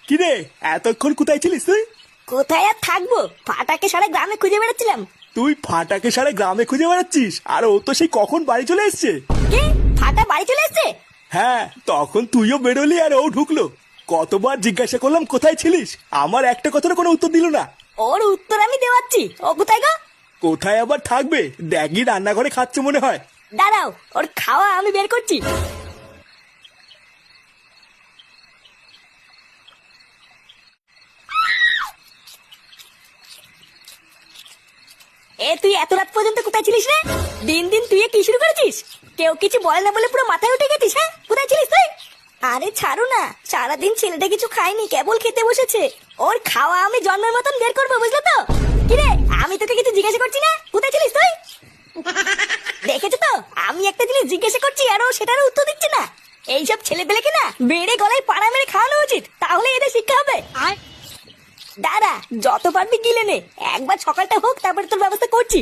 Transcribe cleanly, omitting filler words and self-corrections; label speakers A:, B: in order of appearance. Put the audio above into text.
A: কিরে এতক্ষণ কোথায় ছিলিস তুই?
B: কোথায় আর থাকবো, ফাটাকে সারা গ্রামে খুঁজে বেড়াচ্ছিলাম।
A: তুই ফাটাকে সারা গ্রামে খুঁজে বেড়াচ্ছিস, আর ও তো সেই কখন বাড়ি চলে এসছে।
B: কি? ফাটা বাড়ি চলে এসছে?
A: হ্যাঁ, তখন তুইও বেরোলি আর ও ঢুকলো। কতবার জিজ্ঞাসা করলাম কোথায় ছিলিস, আমার একটা কথার কোনো উত্তর দিল না।
B: ওর উত্তর আমি দেওয়াচ্ছি। ও কোথায় গো?
A: কোথায় আবার থাকবে, দেখি রান্নাঘরে খাচ্ছে মনে হয়।
B: দাঁড়াও, ওর খাওয়া আমি বের করছি। তুই এত রাত পর্যন্ত কোথায় ছিলিস রে? দিন দিন তুই কি শুরু করেছিস? কেউ কিছু বলে না বলে পুরো মাথায় উঠে গেছিস। হ্যাঁ, কোথায় ছিলিস তুই? আরে ছাড়ো না, সারাদিন ছেলেটা কিছু খায়নি, কেবল খেতে বসেছে। ওর খাওয়া আমি জন্মের মতন বের করবো, বুঝলো তো? কিরে, আমি তোকে কিছু জিজ্ঞাসা করছি না, কোথায় ছিলিস তুই? দেখেছো তো, আমি একটা জিনিস জিজ্ঞাসা করছি আর ও সেটারও উত্তর দিচ্ছে না। এইসব ছেলে পেলেকে না বেড়ে গলায় পাড়া মেরে খাওয়ানো উচিত, তাহলে এদের শিক্ষা হবে। দাঁড়া, যত পারবি গিলে নে, একবার সকালটা হোক, তারপরে তোর ব্যবস্থা করছি।